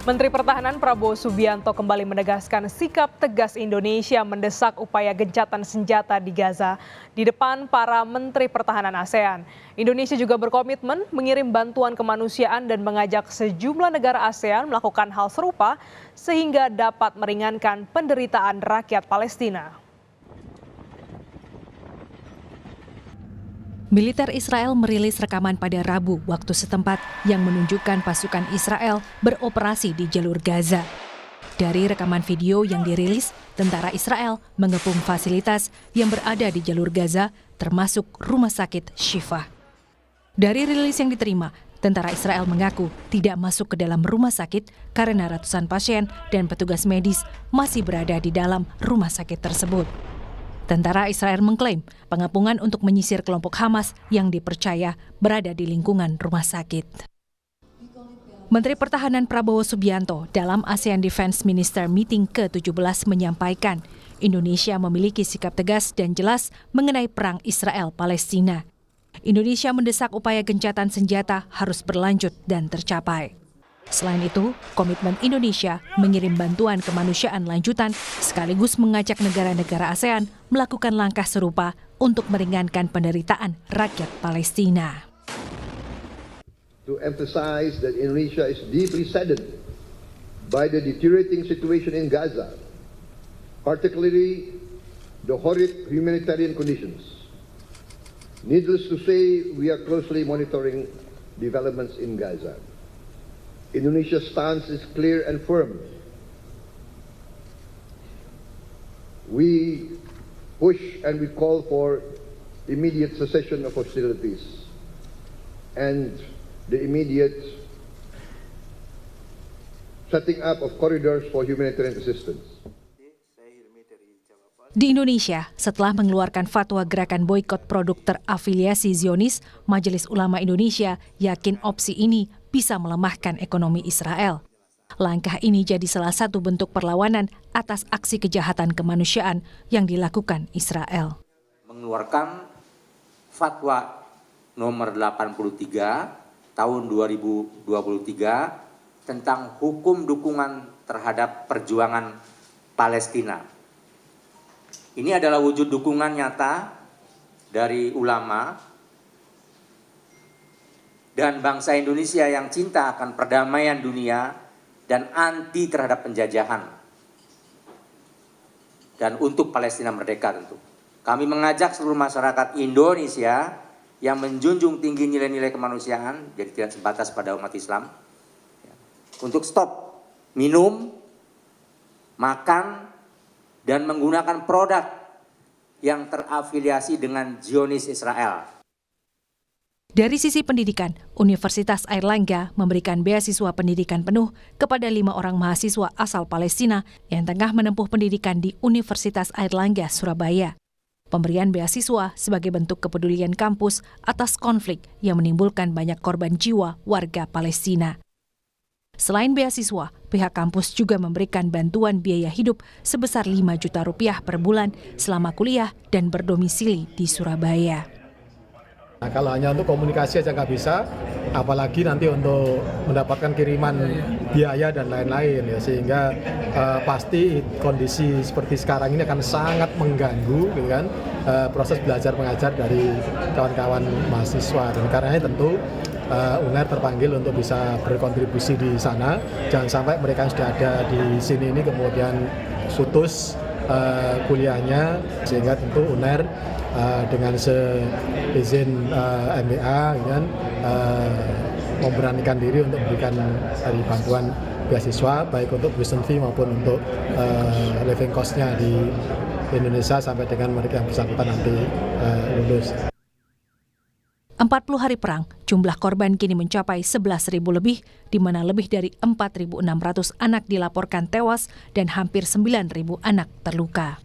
Menteri Pertahanan Prabowo Subianto kembali menegaskan sikap tegas Indonesia mendesak upaya gencatan senjata di Gaza di depan para Menteri Pertahanan ASEAN. Indonesia juga berkomitmen mengirim bantuan kemanusiaan dan mengajak sejumlah negara ASEAN melakukan hal serupa sehingga dapat meringankan penderitaan rakyat Palestina. Militer Israel merilis rekaman pada Rabu waktu setempat yang menunjukkan pasukan Israel beroperasi di jalur Gaza. Dari rekaman video yang dirilis, tentara Israel mengepung fasilitas yang berada di jalur Gaza, termasuk rumah sakit Shifa. Dari rilis yang diterima, tentara Israel mengaku tidak masuk ke dalam rumah sakit karena ratusan pasien dan petugas medis masih berada di dalam rumah sakit tersebut. Tentara Israel mengklaim pengepungan untuk menyisir kelompok Hamas yang dipercaya berada di lingkungan rumah sakit. Menteri Pertahanan Prabowo Subianto dalam ASEAN Defense Minister Meeting ke-17 menyampaikan Indonesia memiliki sikap tegas dan jelas mengenai perang Israel-Palestina. Indonesia mendesak upaya gencatan senjata harus berlanjut dan tercapai. Selain itu, komitmen Indonesia mengirim bantuan kemanusiaan lanjutan sekaligus mengajak negara-negara ASEAN melakukan langkah serupa untuk meringankan penderitaan rakyat Palestina. To emphasize that Indonesia is deeply saddened by the deteriorating situation in Gaza, particularly the horrid humanitarian conditions. Needless to say, we are closely monitoring developments in Gaza. Indonesia's stance is clear and firm. We push and we call for immediate cessation of hostilities and the immediate setting up of corridors for humanitarian assistance. Di Indonesia, setelah mengeluarkan fatwa gerakan boikot produk terafiliasi Zionis, Majelis Ulama Indonesia yakin opsi ini bisa melemahkan ekonomi Israel. Langkah ini jadi salah satu bentuk perlawanan atas aksi kejahatan kemanusiaan yang dilakukan Israel. Mengeluarkan fatwa nomor 83 tahun 2023 tentang hukum dukungan terhadap perjuangan Palestina. Ini adalah wujud dukungan nyata dari ulama dan bangsa Indonesia yang cinta akan perdamaian dunia dan anti terhadap penjajahan. Dan untuk Palestina merdeka tentu. Kami mengajak seluruh masyarakat Indonesia yang menjunjung tinggi nilai-nilai kemanusiaan, jadi tidak sebatas pada umat Islam, untuk stop minum, makan, dan menggunakan produk yang terafiliasi dengan Zionis Israel. Dari sisi pendidikan, Universitas Airlangga memberikan beasiswa pendidikan penuh kepada 5 orang mahasiswa asal Palestina yang tengah menempuh pendidikan di Universitas Airlangga, Surabaya. Pemberian beasiswa sebagai bentuk kepedulian kampus atas konflik yang menimbulkan banyak korban jiwa warga Palestina. Selain beasiswa, pihak kampus juga memberikan bantuan biaya hidup sebesar 5 juta rupiah per bulan selama kuliah dan berdomisili di Surabaya. Nah, kalau hanya untuk komunikasi aja nggak bisa, apalagi nanti untuk mendapatkan kiriman biaya dan lain-lain ya, sehingga pasti kondisi seperti sekarang ini akan sangat mengganggu gitu kan, proses belajar mengajar dari kawan-kawan mahasiswa. Dan karenanya tentu UNER terpanggil untuk bisa berkontribusi di sana. Jangan sampai mereka yang sudah ada di sini ini kemudian putus kuliahnya, sehingga tentu UNER dengan seizin MBA kan, memberanikan diri untuk memberikan dari bantuan beasiswa baik untuk tuition fee maupun untuk living cost-nya di Indonesia sampai dengan mereka yang bersangkutan nanti lulus. 40 hari perang, jumlah korban kini mencapai 11.000 lebih, di mana lebih dari 4.600 anak dilaporkan tewas dan hampir 9.000 anak terluka.